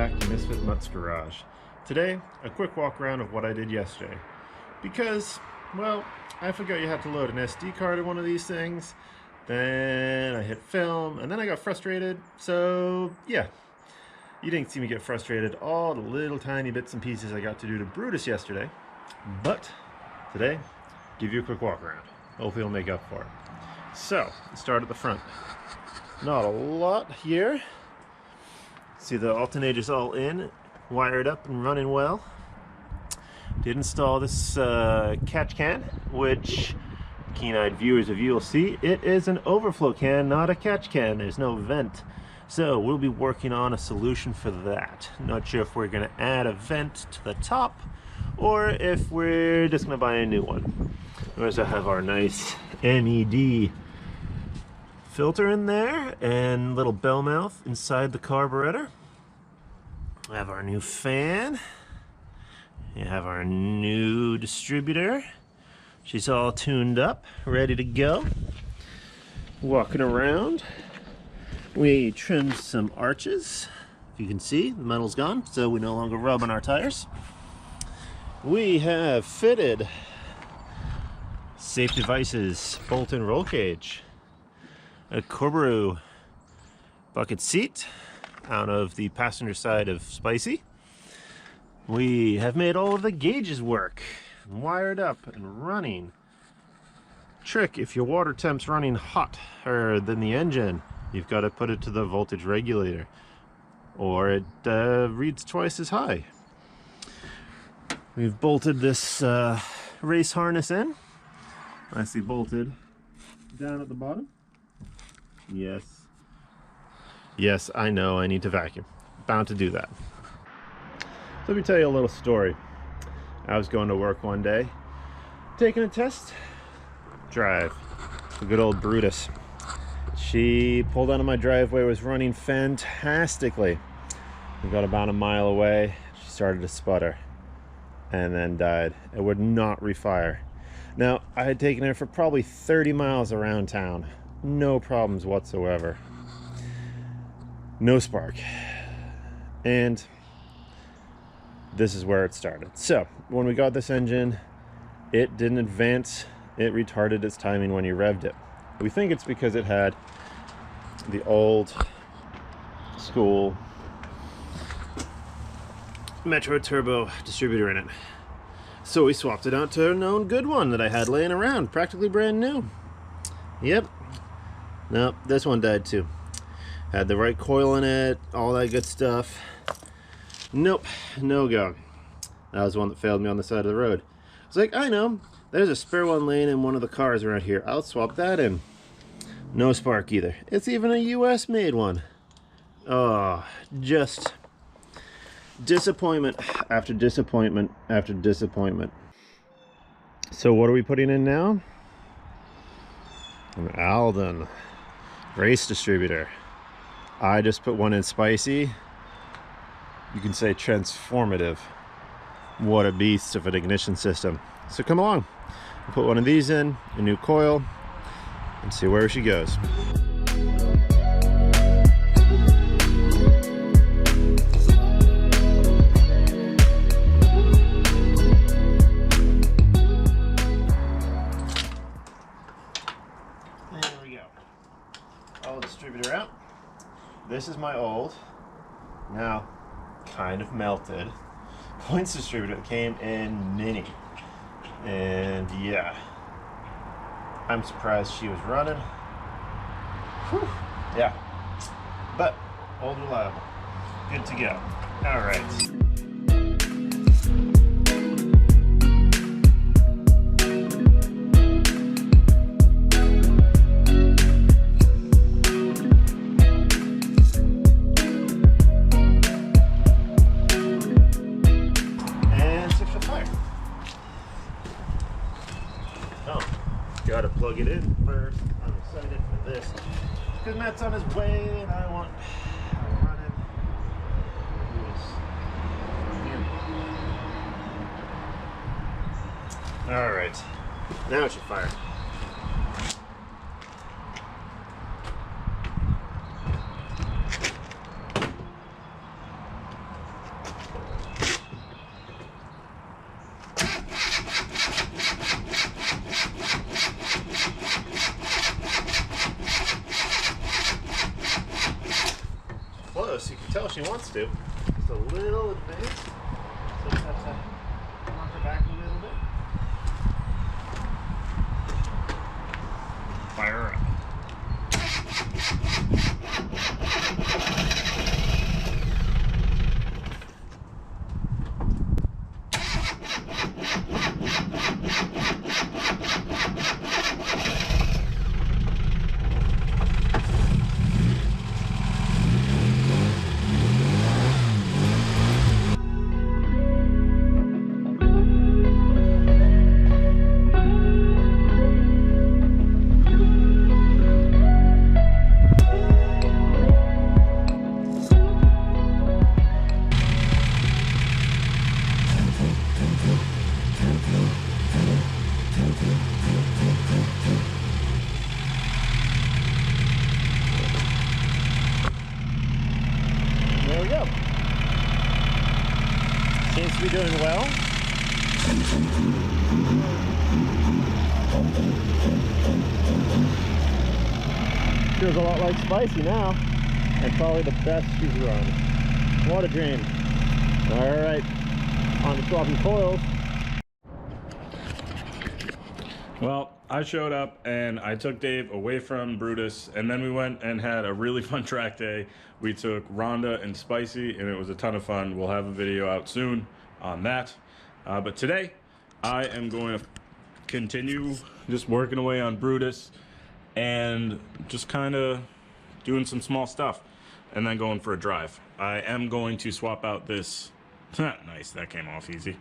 back to Misfit Mutts Garage. Today, a quick walk around of what I did yesterday. Because, well, I forgot you had to load an SD card in one of these things, then I hit film, and then I got frustrated, so yeah. You didn't see me get frustrated, all the little tiny bits and pieces I got to do to Brutus yesterday, but today, give you a quick walk around. Hopefully it'll make up for it. So, let's start at the front. Not a lot here. See the alternators all in, wired up and running well. Did install this catch can, which keen-eyed viewers of you will see. It is an overflow can, not a catch can. There's no vent. So we'll be working on a solution for that. Not sure if we're going to add a vent to the top or if we're just going to buy a new one. We also have our nice MED filter in there and little bell mouth inside the carburetor. We have our new fan. We have our new distributor. She's all tuned up, ready to go. Walking around. We trimmed some arches. If you can see, the metal's gone, so we no longer rub on our tires. We have fitted safe devices, bolt and roll cage, a Corberu bucket seat out of the passenger side of Spicy. We have made all of the gauges work, wired up and running. Trick, if your water temp's running hotter than the engine, you've got to put it to the voltage regulator, or it reads twice as high. We've bolted this race harness in. Nicely bolted down at the bottom. Yes. Yes, I know, I need to vacuum. Bound to do that. So let me tell you a little story. I was going to work one day, taking a test drive. The good old Brutus. She pulled out of my driveway, was running fantastically. We got about a mile away, she started to sputter and then died. It would not refire. Now, I had taken her for probably 30 miles around town. No problems whatsoever. No spark. And this is where it started. So, when we got this engine, it didn't advance. It retarded its timing when you revved it. We think it's because it had the old school Metro Turbo distributor in it. So we swapped it out to a known good one that I had laying around, practically brand new. Yep. Nope, this one died too. Had the right coil in it, all that good stuff. Nope, no go. That was the one that failed me on the side of the road. I was like, I know, there's a spare one laying in one of the cars around here. I'll swap that in. No spark either. It's even a US made one. Oh, just disappointment after disappointment after disappointment. So what are we putting in now? An Alden race distributor. I just put one in Spicy. You can say transformative. What a beast of an ignition system. So come along. We'll put one of these in, a new coil, and see where she goes. There we go. All distributor out. This is my old, now kind of melted, points distributor that came in mini. And yeah, I'm surprised she was running. Whew. Yeah, but old reliable, good to go. All right. Gotta plug it in first. I'm excited for this because Matt's on his way and I want to run it. All right, now it should fire. she wants to. Just a little advanced. So just have to knock her back a little bit. Fire her up. There we go. Seems to be doing well. Feels a lot like Spicy now, and probably the best she's run. What a dream. All right, on to swapping coils. Well, I showed up and I took Dave away from Brutus, and then we went and had a really fun track day. We took Rhonda and Spicy, and it was a ton of fun. We'll have a video out soon on that. But today, I am going to continue just working away on Brutus and just kind of doing some small stuff and then going for a drive. I am going to swap out this. Nice, that came off easy.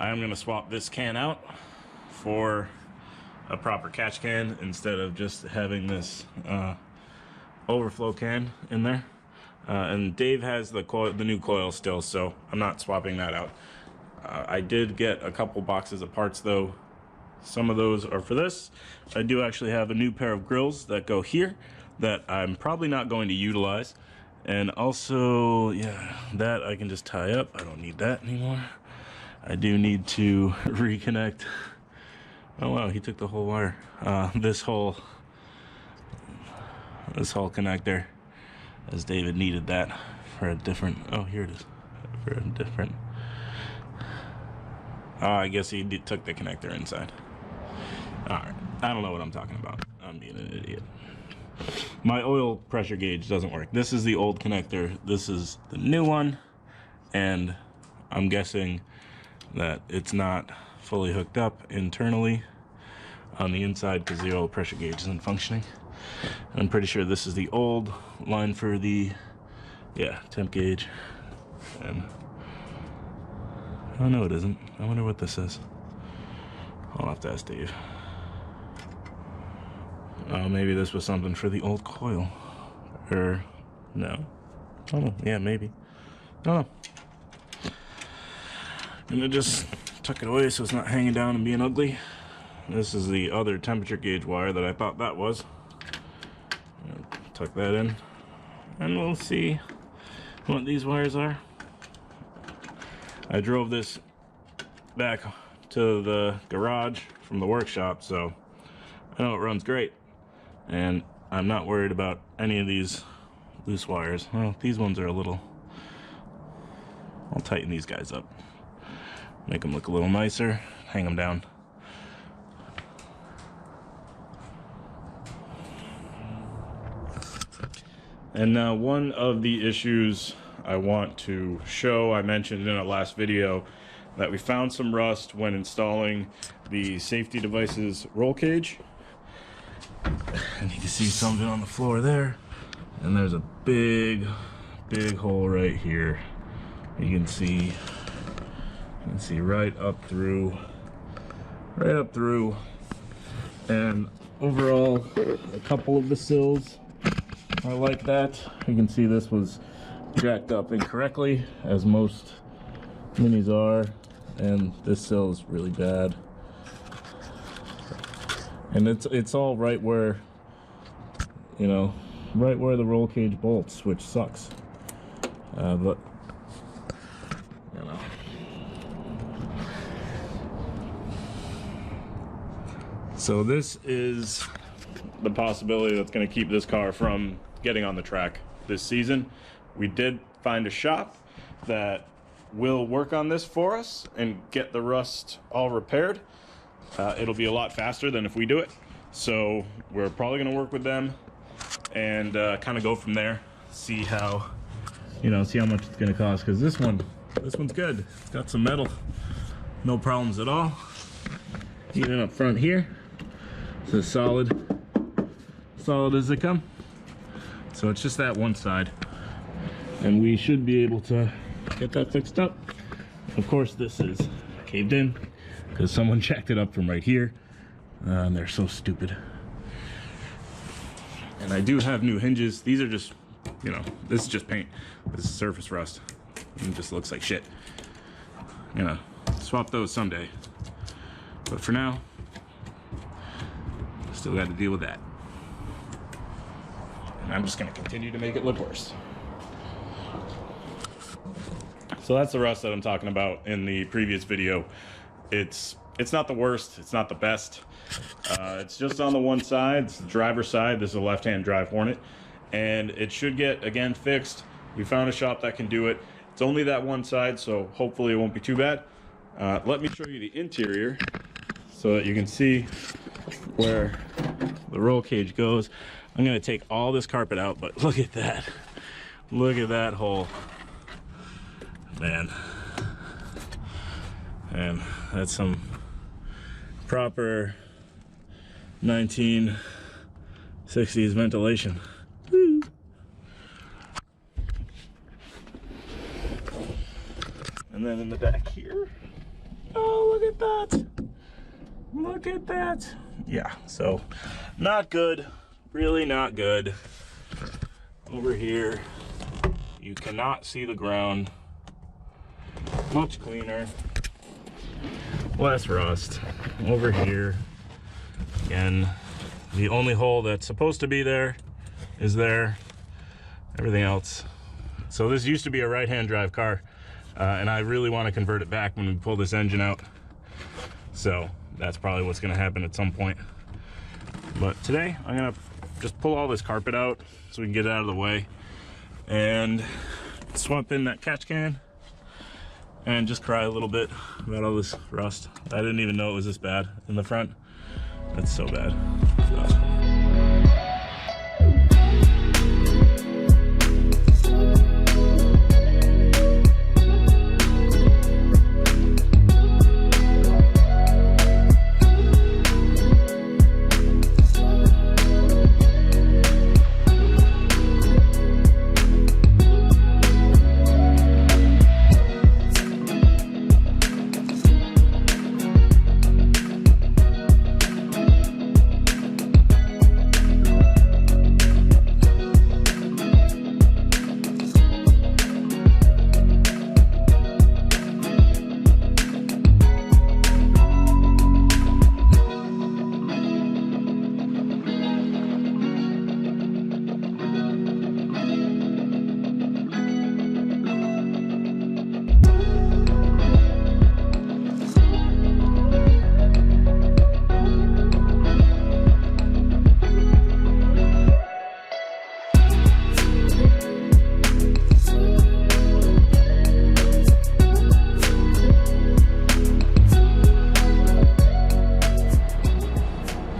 I am going to swap this can out for a proper catch can instead of just having this overflow can in there. And Dave has the new coil still, so I'm not swapping that out. I did get a couple boxes of parts though. Some of those are for this. I do actually have a new pair of grills that go here that I'm probably not going to utilize. And also, yeah, that I can just tie up. I don't need that anymore. I do need to reconnect. Oh wow, he took the whole wire. This whole connector, as David needed that for a different, oh here it is, for a different, I guess he took the connector inside. Alright, I don't know what I'm talking about. I'm being an idiot. My oil pressure gauge doesn't work. This is the old connector, this is the new one, and I'm guessing that it's not fully hooked up internally on the inside because the oil pressure gauge isn't functioning. And I'm pretty sure this is the old line for the temp gauge. And oh no, it isn't. I wonder what this is. I'll have to ask Dave. Maybe this was something for the old coil, or no? Oh yeah, maybe. I don't know. And I just tuck it away so it's not hanging down and being ugly. This is the other temperature gauge wire that I thought that was. Tuck that in, and we'll see what these wires are. I drove this back to the garage from the workshop, so I know it runs great, and I'm not worried about any of these loose wires. Well, these ones are a little, I'll tighten these guys up, make them look a little nicer, hang them down. And now one of the issues I want to show, I mentioned in a last video that we found some rust when installing the safety devices roll cage. And you can see something on the floor there. And there's a big hole right here. You can see right up through. And overall, a couple of the sills are like that. You can see this was jacked up incorrectly, as most minis are, and this sill is really bad. And it's all right where, you know, right where the roll cage bolts, which sucks. But you know. So this is the possibility that's going to keep this car from getting on the track this season. We did find a shop that will work on this for us and get the rust all repaired. It'll be a lot faster than if we do it. So we're probably going to work with them and kind of go from there. See how, see how much it's going to cost. Because this one's good. It's got some metal, no problems at all. Even up front here, it's as solid as they come. So it's just that one side, and we should be able to get that fixed up. Of course, this is caved in because someone jacked it up from right here, and they're so stupid. And I do have new hinges. These are just, this is just paint. This is surface rust. It just looks like shit. Swap those someday. But for now, still got to deal with that. And I'm just going to continue to make it look worse. So that's the rust that I'm talking about in the previous video. It's not the worst, it's not the best. It's just on the one side, it's the driver's side. This is a left-hand drive Hornet, and it should get, again, fixed. We found a shop that can do it. It's only that one side, so hopefully it won't be too bad. Let me show you the interior so that you can see where the roll cage goes. I'm gonna take all this carpet out, but look at that. Look at that hole. Man. And that's some proper 1960s ventilation. Woo. And then in the back here, oh, look at that. Look at that. Yeah, so not good, really not good. Over here, you cannot see the ground. Much cleaner. Less rust. Over here, again, the only hole that's supposed to be there is there. Everything else. So this used to be a right-hand drive car, and I really want to convert it back when we pull this engine out. So that's probably what's going to happen at some point. But today, I'm going to just pull all this carpet out so we can get it out of the way and swap in that catch can and just cry a little bit about all this rust. I didn't even know it was this bad in the front. That's so bad. So.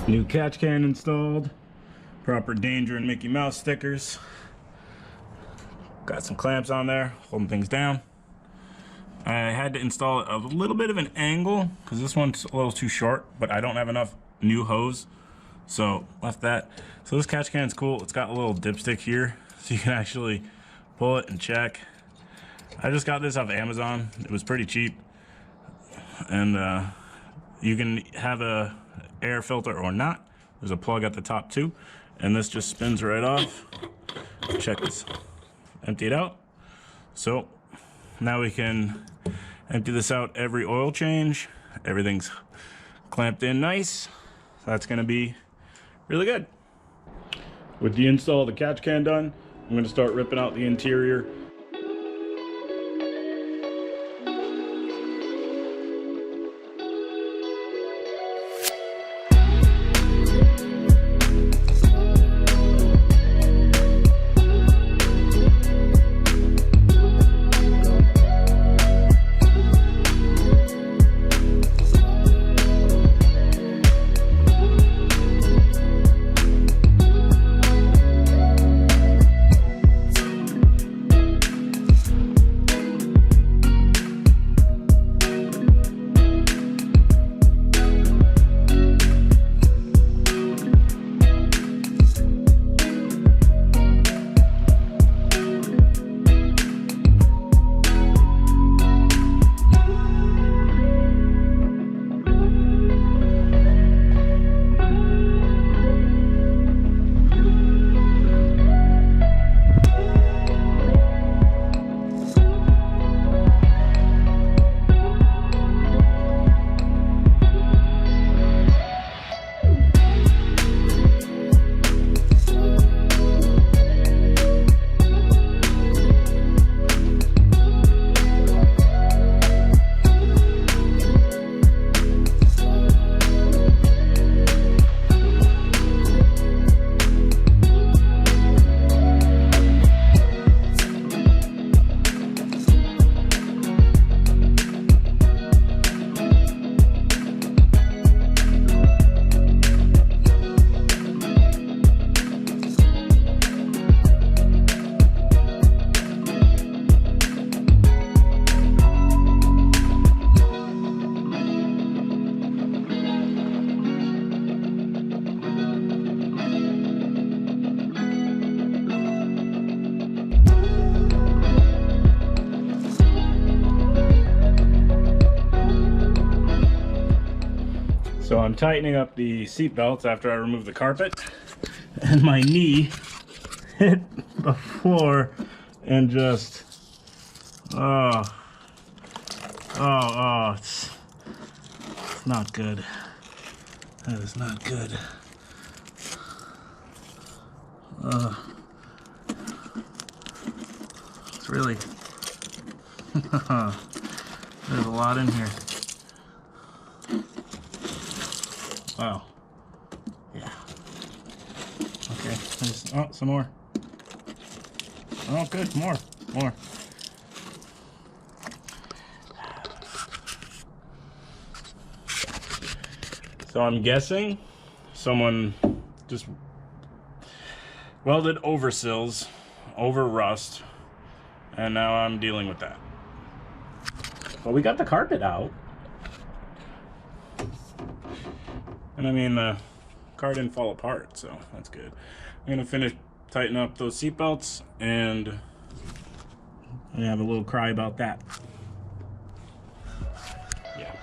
New catch can installed, proper Danger and Mickey Mouse stickers. Got some clamps on there, holding things down. I had to install it a little bit of an angle because this one's a little too short, but I don't have enough new hose, so left that. So this catch can is cool. It's got a little dipstick here, so you can actually pull it and check. I just got this off Amazon. It was pretty cheap, and you can have a air filter or not. There's a plug at the top too, and this just spins right off. Check this. Empty it out. So now we can empty this out every oil change. Everything's clamped in nice. That's gonna be really good. With the install of the catch can done, I'm gonna start ripping out the interior. So I'm tightening up the seat belts after I remove the carpet, and my knee hit the floor and just, it's not good. That is not good. It's really, there's a lot in here. Wow. Yeah. Okay. There's, oh, some more. Oh, good. More. So I'm guessing someone just welded over sills, over rust, and now I'm dealing with that. Well, we got the carpet out. And I mean, the car didn't fall apart, so that's good. I'm gonna finish tighten up those seat belts, and I have a little cry about that. Yeah.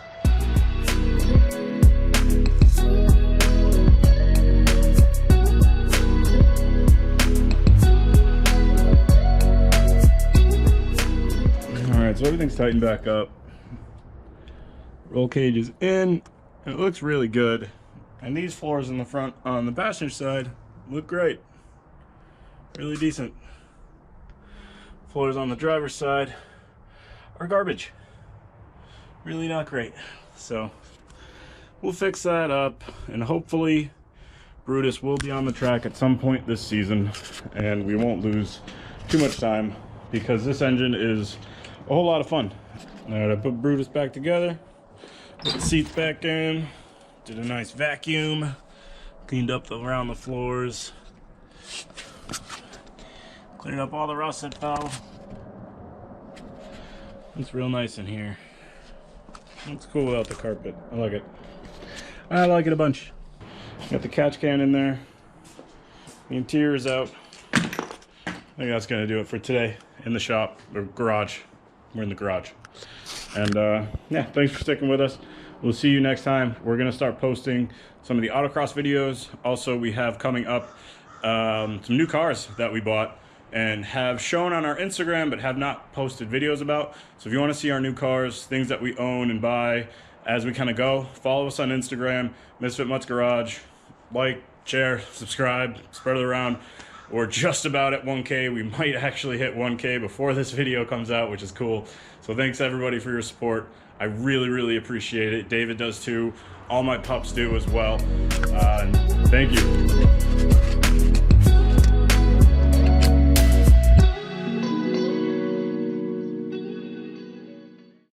All right, so everything's tightened back up. Roll cage is in. It looks really good. And these floors in the front on the passenger side look great. Really decent. Floors on the driver's side are garbage. Really not great. So we'll fix that up, and hopefully Brutus will be on the track at some point this season, and we won't lose too much time because this engine is a whole lot of fun. All right, I put Brutus back together, put the seats back in, did a nice vacuum, cleaned up around the floors, cleaned up all the rust that fell. It's real nice in here. It's cool without the carpet. I like it. I like it a bunch. Got the catch can in there. The interior is out. I think that's gonna do it for today in the shop or garage. We're in the garage. And yeah, thanks for sticking with us. We'll see you next time. We're gonna start posting some of the autocross videos. Also, we have coming up some new cars that we bought and have shown on our Instagram but have not posted videos about. So if you want to see our new cars, things that we own and buy as we kind of go, follow us on Instagram, Misfit Mutts Garage. Like, share, subscribe, spread it around. We're just about at 1K. We might actually hit 1K before this video comes out, which is cool. So thanks everybody for your support. I really, really appreciate it. David does too. All my pups do as well. Thank you.